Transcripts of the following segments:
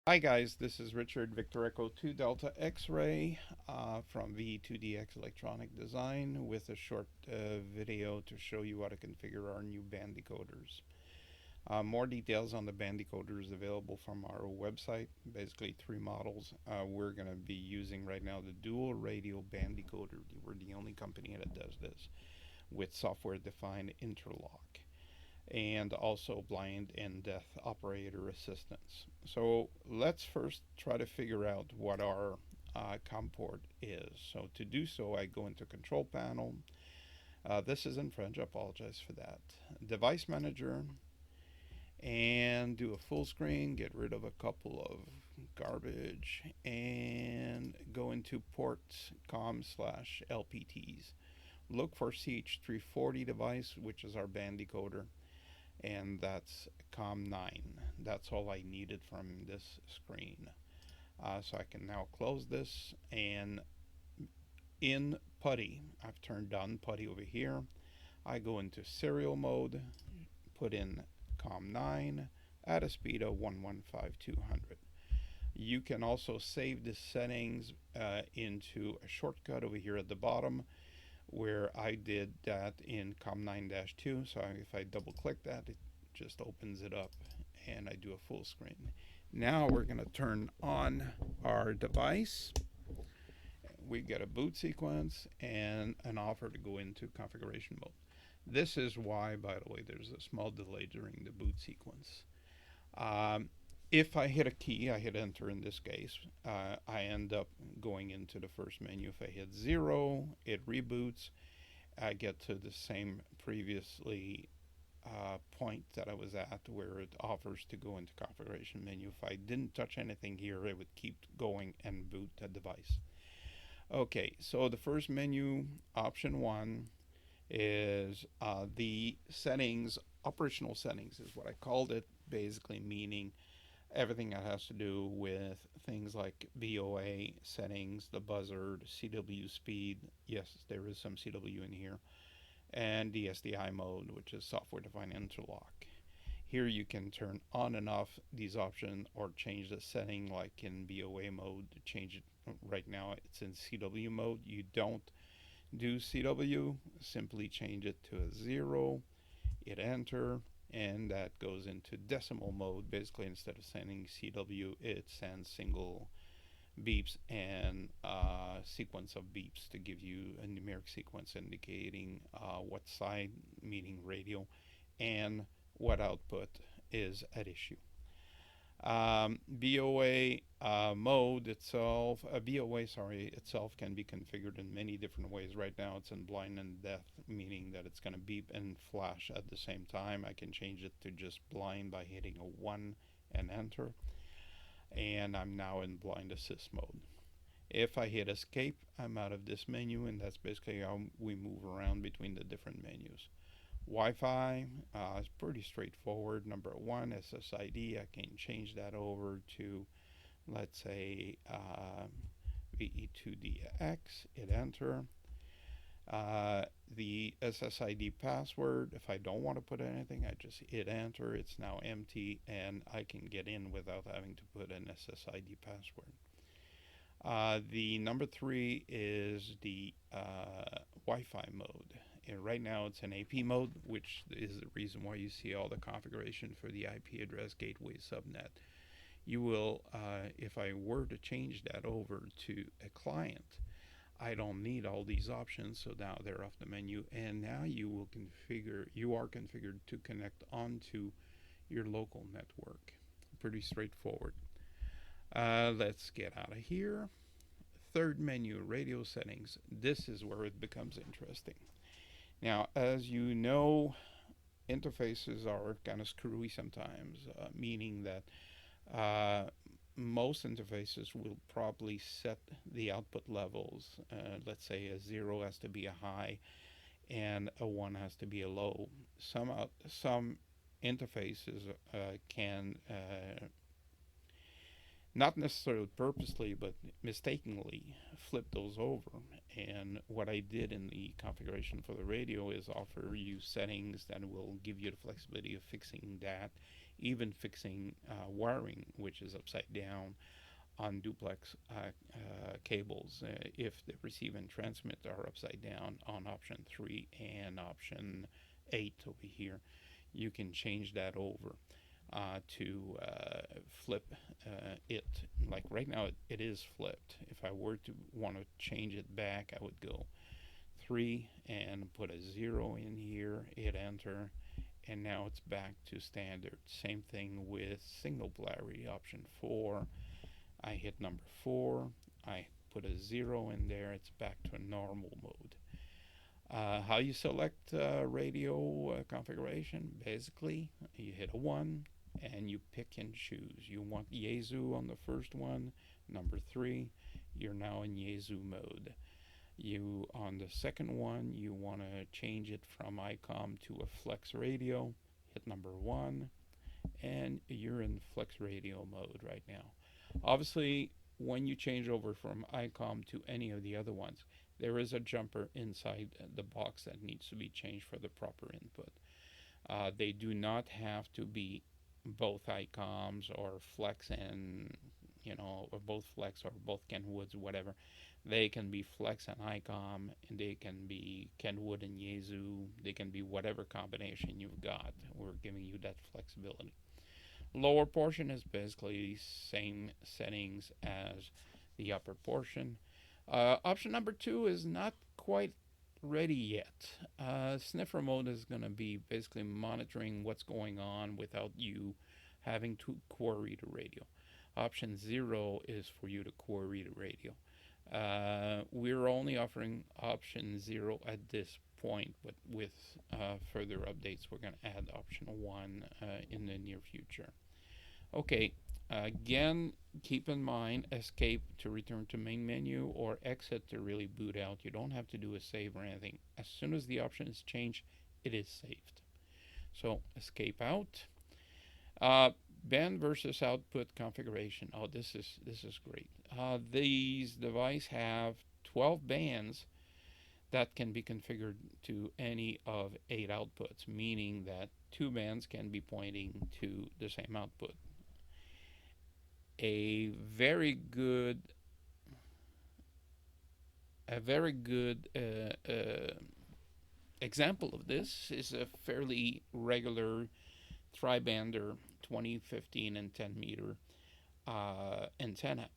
Hi guys, this is Richard Victor Echo 2 Delta X-Ray from VE2DX Electronic Design with a short video to show you how to configure our new band decoders. More details on the band decoders available from our website, basically three models. We're going to be using right now the dual radio band decoder. We're the only company that does this with software defined interlock, and also blind and deaf operator assistance. So let's first try to figure out what our COM port is. So to do so, I go into Control Panel. This is in French, I apologize for that. Device Manager, and do a full screen, get rid of a couple of garbage, and go into ports COM/LPTs. Look for CH340 device, which is our band decoder, and that's COM9. That's all I needed from this screen. So I can now close this, and in PuTTY, I've turned on PuTTY over here. I go into serial mode, put in COM9 at a speed of 115,200. You can also save the settings into a shortcut over here at the bottom, where I did that in COM9-2. So if I double click that, it just opens it up and I do a full screen. Now we're going to turn on our device. We get a boot sequence and an offer to go into configuration mode. This is why, by the way, there's a small delay during the boot sequence. If I hit a key, I hit enter in this case, I end up going into the first menu. If I hit 0, it reboots. I get to the same previously point that I was at, where it offers to go into configuration menu. If I didn't touch anything here, it would keep going and boot the device. Okay, so the first menu, option 1, is the settings, operational settings is what I called it, basically meaning everything that has to do with things like BOA settings, the buzzard, CW speed. Yes, there is some CW in here. And the SDI mode, which is software defined interlock. Here you can turn on and off these options or change the setting, like in BOA mode, to change it. Right now it's in CW mode. You don't do CW, simply change it to a 0, hit enter, and that goes into decimal mode. Basically, instead of sending CW, it sends single beeps and sequence of beeps to give you a numeric sequence indicating what side, meaning radio, and what output is at issue. BOA mode itself, itself can be configured in many different ways. Right now it's in blind and deaf, meaning that it's going to beep and flash at the same time. I can change it to just blind by hitting a 1 and enter. And I'm now in blind assist mode. If I hit escape, I'm out of this menu, and that's basically how we move around between the different menus. Wi-Fi is pretty straightforward. Number 1, SSID, I can change that over to, let's say, VE2DX, hit enter. The SSID password, if I don't want to put anything, I just hit enter. It's now empty, and I can get in without having to put an SSID password. The number 3 is the Wi-Fi mode. And right now it's in AP mode, which is the reason why you see all the configuration for the IP address gateway subnet. You will, if I were to change that over to a client, I don't need all these options, so now they're off the menu, and now you are configured to connect onto your local network. Pretty straightforward. Let's get out of here. Third menu, radio settings. This is where it becomes interesting. Now, as you know, interfaces are kind of screwy sometimes, meaning that most interfaces will probably set the output levels. Let's say a 0 has to be a high and a 1 has to be a low. Some interfaces can not necessarily purposely, but mistakenly flip those over. And what I did in the configuration for the radio is offer you settings that will give you the flexibility of fixing that even fixing wiring, which is upside down on duplex cables, if the receive and transmit are upside down on option 3 and option 8 over here. You can change that over to flip it. Like right now it is flipped. If I were to want to change it back, I would go 3 and put a 0 in here, hit enter, and now it's back to standard. Same thing with signal polarity, option 4. I hit number 4, I put a 0 in there, it's back to a normal mode. How you select radio configuration? Basically, you hit a 1 and you pick and choose. You want Yaesu on the first one, number 3, you're now in Yaesu mode. You on the second one, you want to change it from ICOM to a flex radio, hit number 1, and you're in flex radio mode right now. Obviously, when you change over from ICOM to any of the other ones, there is a jumper inside the box that needs to be changed for the proper input. They do not have to be both ICOMs or flex and, or both flex or both Kenwoods, whatever. They can be flex and ICOM, and they can be Kenwood and Yaesu. They can be whatever combination you've got. We're giving you that flexibility. Lower portion is basically same settings as the upper portion. Option number 2 is not quite ready yet. Sniffer mode is going to be basically monitoring what's going on without you having to query the radio. Option 0 is for you to query the radio. We're only offering option 0 at this point, but with further updates we're going to add option 1 in the near future. Okay, again, keep in mind escape to return to main menu or exit to really boot out. You don't have to do a save or anything. As soon as the option is changed, it is saved. So escape out. Band versus output configuration. Oh, this is great. These devices have 12 bands that can be configured to any of 8 outputs, meaning that 2 bands can be pointing to the same output. A very good example of this is a fairly regular tri-bander 20, 15, and 10 meter antenna.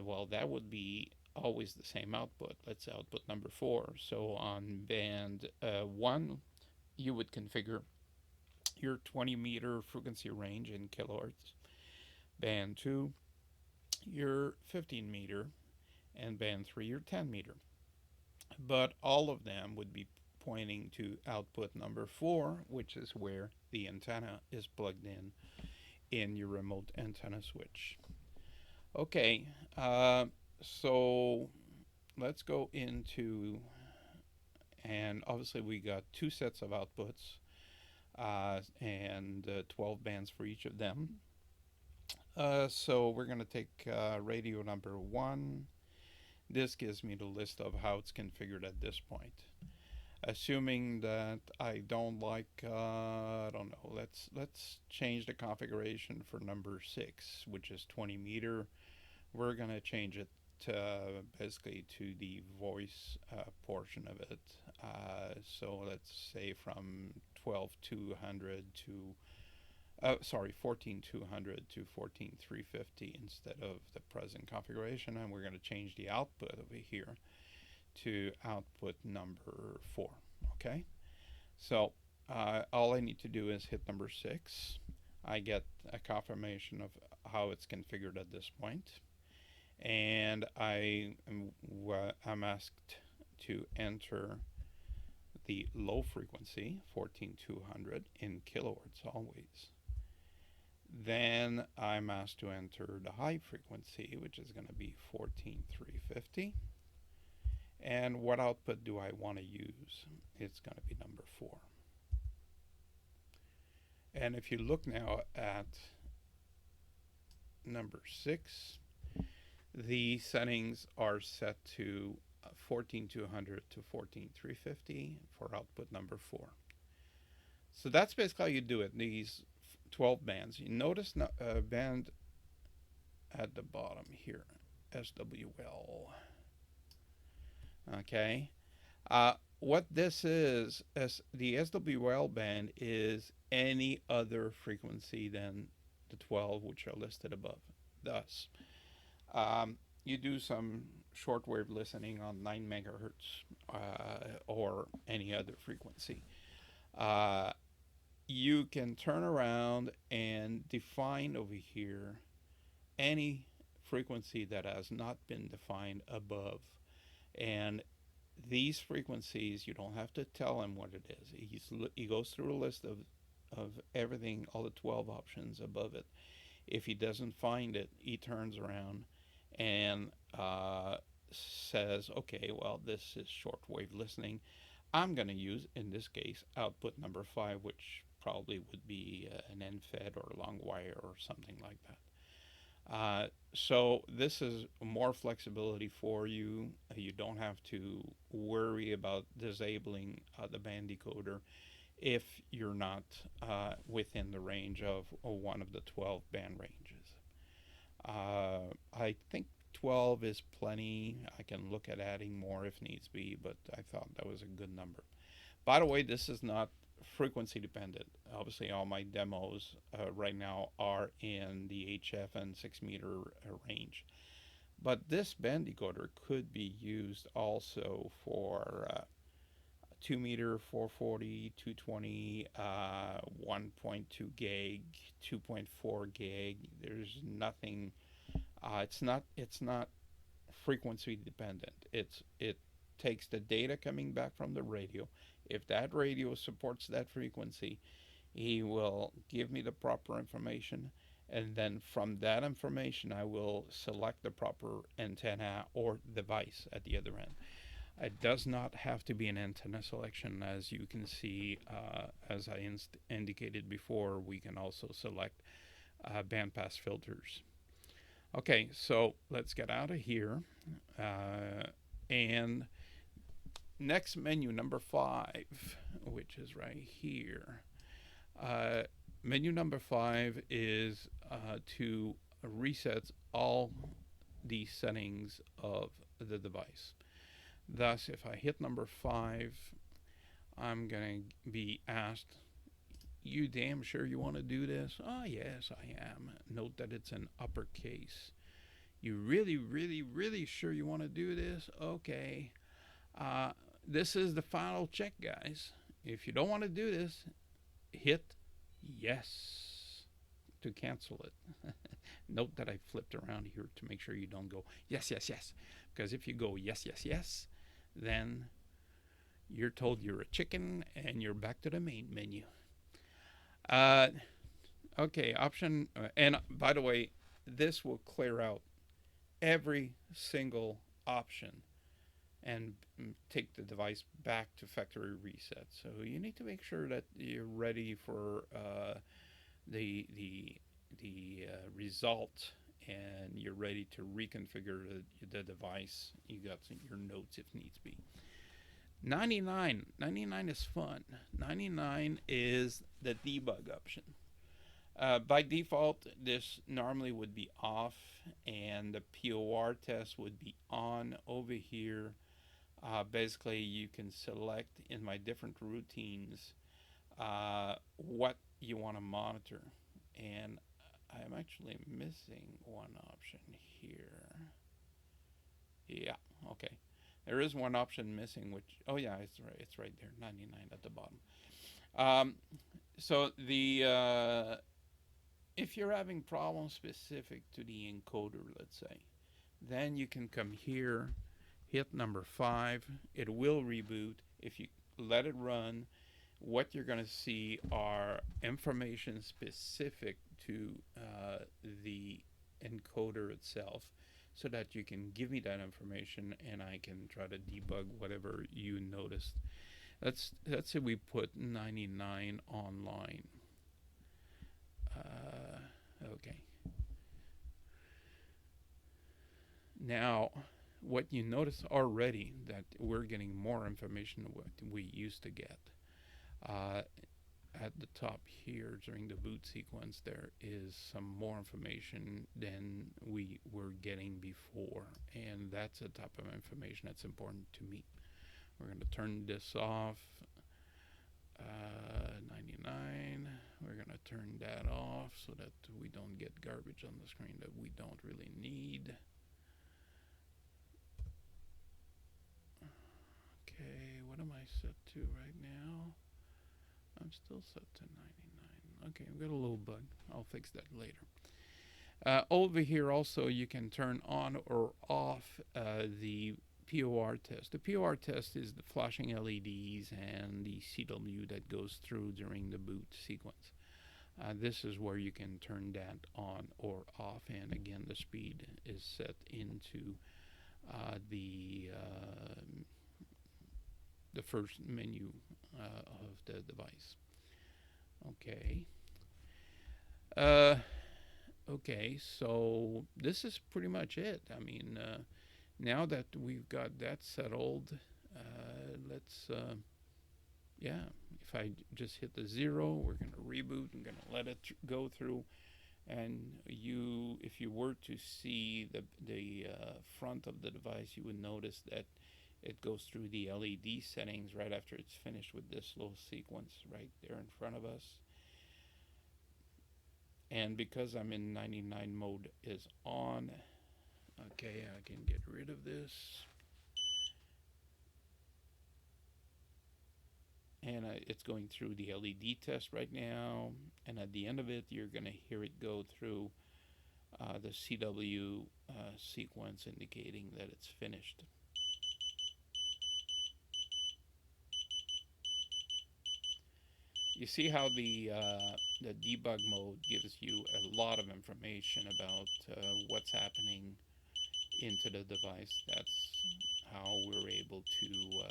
Well, that would be always the same output. Let's output number 4. So on band 1, you would configure your 20 meter frequency range in kilohertz. Band 2, your 15 meter, and band 3, your 10 meter. But all of them would be pointing to output number 4, which is where the antenna is plugged in your remote antenna switch. Okay, so let's go into, and obviously we got 2 sets of outputs and 12 bands for each of them. So we're going to take radio number 1. This gives me the list of how it's configured at this point. Assuming that I don't like, I don't know, let's change the configuration for number 6, which is 20 meter. We're going to change it to basically to the voice portion of it. So let's say from 12200 to 14200 to 14350 instead of the present configuration, and we're going to change the output over here to output number 4. Okay, so all I need to do is hit number 6. I get a confirmation of how it's configured at this point, and I'm asked to enter the low frequency 14200 in kilohertz always. Then I'm asked to enter the high frequency, which is going to be 14350. And what output do I want to use? It's going to be number 4. And if you look now at number 6, the settings are set to 14200 to 14350 for output number 4. So that's basically how you do it. These 12 bands. You notice a band at the bottom here, SWL. Okay. What this is the SWL band is any other frequency than the 12 which are listed above. Thus, you do some shortwave listening on 9 megahertz or any other frequency. Uh, you can turn around and define over here any frequency that has not been defined above. And these frequencies, you don't have to tell him what it is. He goes through a list of everything, all the 12 options above it. If he doesn't find it, he turns around and says, okay, well, this is shortwave listening. I'm going to use, in this case, output number 5, which probably would be an end-fed or long wire or something like that. So this is more flexibility for you. You don't have to worry about disabling the band decoder if you're not within the range of one of the 12 band ranges. I think 12 is plenty. I can look at adding more if needs be, but I thought that was a good number. By the way, this is not frequency dependent. Obviously, all my demos right now are in the HF and 6 meter range. But this band decoder could be used also for 2 meter, 440, 220, 1.2 gig, 2.4 gig. There's nothing. It's not frequency dependent. It takes the data coming back from the radio. If that radio supports that frequency, he will give me the proper information, and then from that information I will select the proper antenna or device at the other end. It does not have to be an antenna selection. As you can see, as I indicated before, we can also select bandpass filters. Okay, so let's get out of here. And next menu, number 5, which is right here. Menu number 5 is to reset all the settings of the device. Thus, if I hit number 5, I'm going to be asked, you damn sure you want to do this? Oh, yes, I am. Note that it's in uppercase. You really, really, really sure you want to do this? Okay. This is the final check, guys. If you don't want to do this, hit yes to cancel it. Note that I flipped around here to make sure you don't go yes, yes, yes. Because if you go yes, yes, yes, then you're told you're a chicken and you're back to the main menu. Okay, option, and by the way, this will clear out every single option and take the device back to factory reset. So you need to make sure that you're ready for the result, and you're ready to reconfigure the device. You got your notes if needs be. 99 is fun. 99 is the debug option. By default, this normally would be off, and the POR test would be on over here. Basically, you can select in my different routines what you want to monitor. And I'm actually missing one option here. Yeah, okay. There is one option missing, which, oh yeah, it's right there, 99 at the bottom. So the if you're having problems specific to the encoder, let's say, then you can come here, hit number 5. It will reboot. If you let it run, what you're going to see are information specific to the encoder itself, so that you can give me that information and I can try to debug whatever you noticed. Let's say we put 99 online. Okay. Now, what you notice already, that we're getting more information than what we used to get. at the top here during the boot sequence, there is some more information than we were getting before, and that's the type of information that's important to me. We're going to turn this off. 99. We're going to turn that off so that we don't get garbage on the screen that we don't really need. Okay, what am I set to right now? I'm still set to 99. Okay, I've got a little bug. I'll fix that later. Over here also you can turn on or off the POR test. The POR test is the flashing LEDs and the CW that goes through during the boot sequence. This is where you can turn that on or off, and again the speed is set into the first menu of the device. Okay. Okay, so this is pretty much it. I mean, now that we've got that settled, let's, yeah, if I just hit the 0, we're going to reboot. I'm going to let it go through. And if you were to see the front of the device, you would notice that it goes through the LED settings right after it's finished with this little sequence right there in front of us. And because I'm in 99 mode is on, okay, I can get rid of this. And it's going through the LED test right now. And at the end of it, you're going to hear it go through the CW sequence indicating that it's finished. You see how the debug mode gives you a lot of information about what's happening into the device. That's how we're able to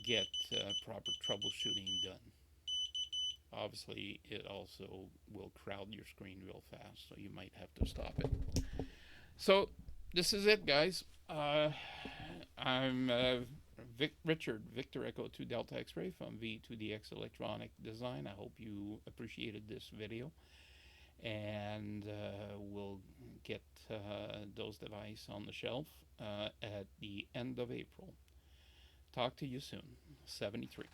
get proper troubleshooting done. Obviously, it also will crowd your screen real fast, so you might have to stop it. So this is it, guys. I'm Richard, Victor Echo 2 Delta X-Ray from VE2DX Electronic Design. I hope you appreciated this video, and we'll get those devices on the shelf at the end of April. Talk to you soon. 73.